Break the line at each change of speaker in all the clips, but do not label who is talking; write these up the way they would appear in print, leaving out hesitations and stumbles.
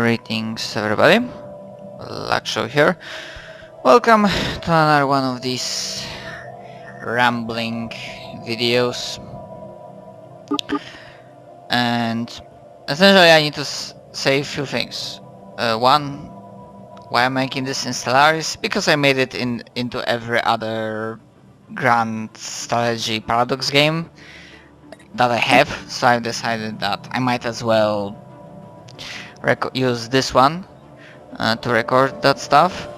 Greetings everybody, Lakshow here. Welcome to another one of these rambling videos. And essentially I need to say a few things. One, why I'm making this in Stellaris? Because I made it into every other grand strategy paradox game that I have, so I've decided that I might as well use this one to record that stuff.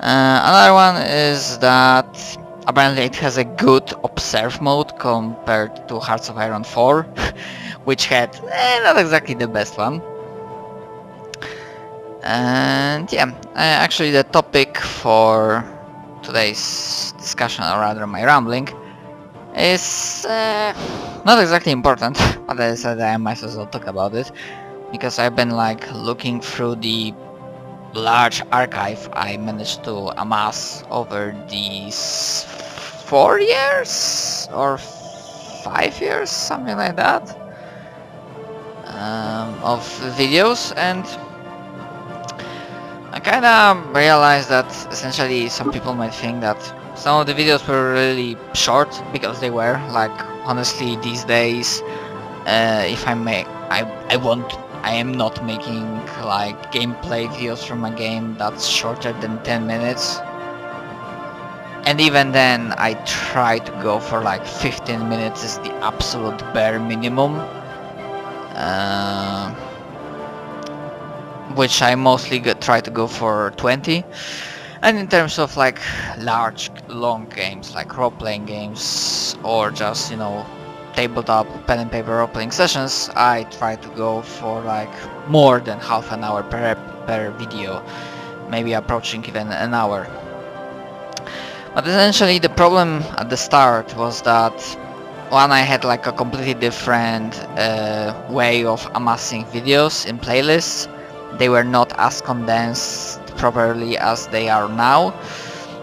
Another one is that apparently it has a good observe mode compared to Hearts of Iron 4, which had not exactly the best one. And yeah, actually the topic for today's discussion, or rather my rambling, is not exactly important, but I decided I might as well talk about it, because I've been like looking through the large archive I managed to amass over these 4 years or 5 years, something like that, of videos, and I kinda realized that essentially some people might think that some of the videos were really short, because they were. Like, honestly, these days, if I may, I am not making like gameplay videos from a game that's shorter than 10 minutes. And even then, I try to go for like 15 minutes is the absolute bare minimum. Which I mostly try to go for 20. And in terms of like large, long games, like role-playing games, or just, you know, tabletop pen and paper role-playing sessions, I try to go for like more than half an hour per video, maybe approaching even an hour. But essentially the problem at the start was that, one, I had like a completely different way of amassing videos in playlists. They were not as condensed properly as they are now.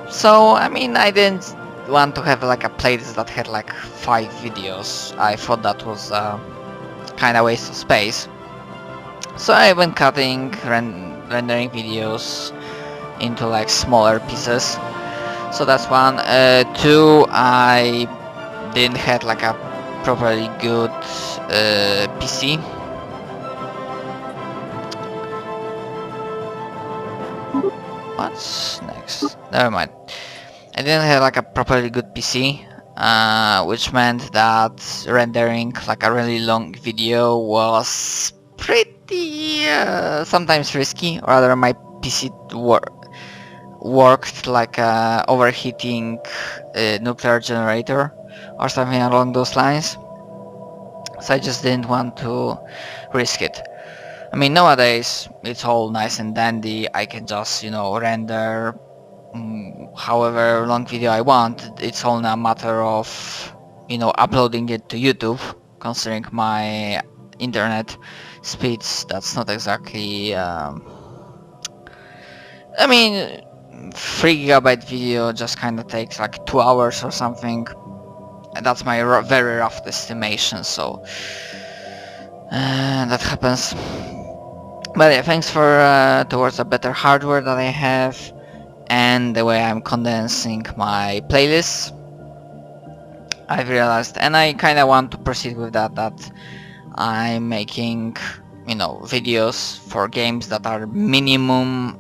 So I mean, I didn't want to have like a playlist that had like 5 videos. I thought that was kind of waste of space. So I went cutting, rendering videos into like smaller pieces. So that's one. Two, I didn't have like a properly good PC. What's next? Never mind. I didn't have like a properly good PC, which meant that rendering like a really long video was pretty sometimes risky. Or rather, my PC worked like a overheating nuclear generator or something along those lines. So I just didn't want to risk it. I mean, nowadays it's all nice and dandy. I can just, you know, render however long video I want. It's only a matter of, you know, uploading it to YouTube. Considering my internet speeds, that's not exactly I mean, 3 GB video just kind of takes like 2 hours or something, and that's my very rough estimation, so that happens. But yeah, thanks for towards a better hardware that I have, and the way I'm condensing my playlists, I've realized, and I kind of want to proceed with that I'm making, you know, videos for games that are minimum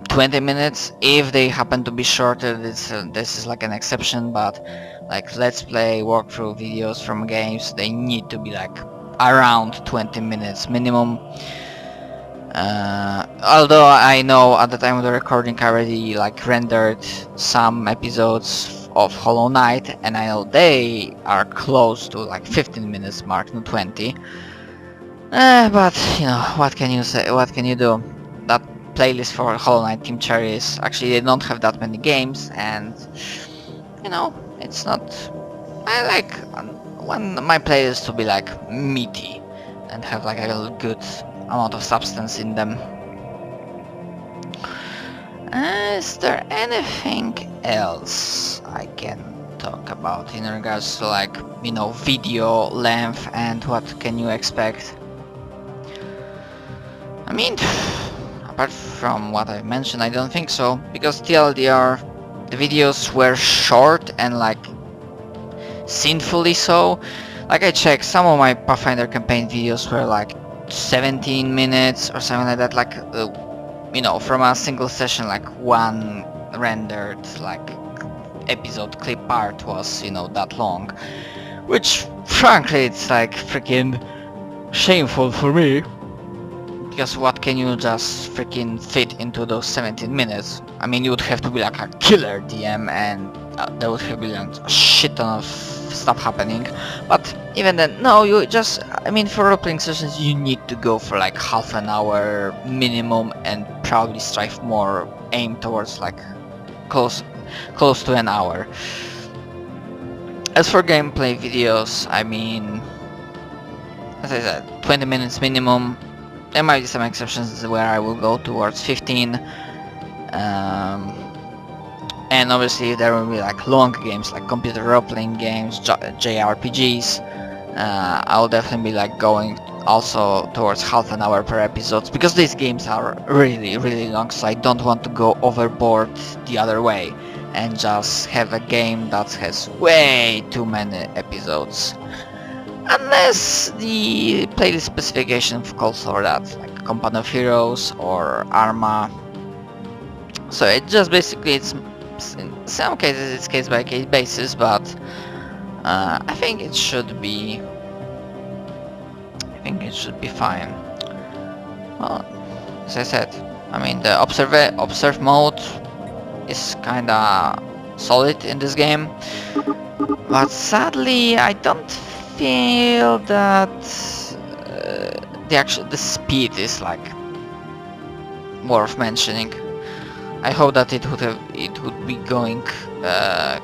20 minutes. If they happen to be shorter, this is like an exception, but like let's play walkthrough videos from games, they need to be like around 20 minutes minimum. Although I know at the time of the recording I already like rendered some episodes of Hollow Knight, and I know they are close to like 15 minutes mark, not 20. But you know, what can you say? What can you do? That playlist for Hollow Knight Team Cherries, actually they don't have that many games, and you know, it's not. I like want my playlists to be like meaty and have like a good amount of substance in them. Is there anything else I can talk about in regards to, like, you know, video length and what can you expect? I mean, apart from what I mentioned, I don't think so, because TLDR, the videos were short and like sinfully so. Like I checked, some of my Pathfinder campaign videos were like 17 minutes or something like that, like from a single session, like one rendered like episode clip part was that long, which frankly it's like freaking shameful for me, because what can you just freaking fit into those 17 minutes? I mean, you would have to be like a killer DM, and there would have been a shit ton of stuff happening. But even then, no, you just, I mean, for role-playing sessions, you need to go for like half an hour minimum, and probably strive more, aim towards like close to an hour. As for gameplay videos, I mean, as I said, 20 minutes minimum. There might be some exceptions where I will go towards 15. And obviously there will be like long games, like computer role-playing games, jRPGs. I will definitely be like going also towards half an hour per episode, because these games are really long, so I don't want to go overboard the other way and just have a game that has way too many episodes. Unless the playlist specification calls for that, like Company of Heroes or Arma. So it just basically, it's in some cases it's case by case basis, but I think it should be fine. Well, as I said, I mean, the observe mode is kinda solid in this game, but sadly I don't feel that the speed is like worth mentioning. I hope that it would be going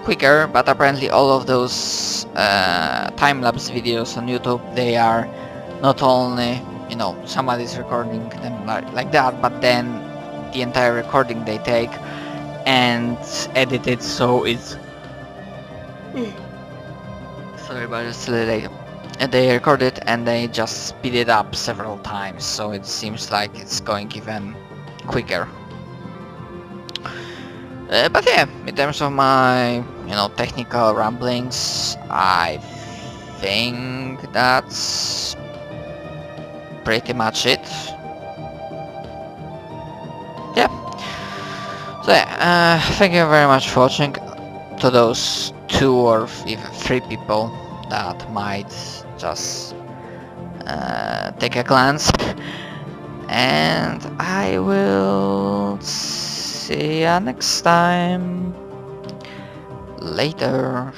quicker, but apparently all of those time-lapse videos on YouTube, they are not only somebody's recording them like that, but then the entire recording they take and edit it, so it's sorry about this delay. And they record it and they just speed it up several times, so it seems like it's going even quicker. But yeah, in terms of my technical ramblings, I think that's pretty much it. Yeah. So yeah, thank you very much for watching. To those 2 or even 3 people that might just take a glance, and I will see you next time. Later.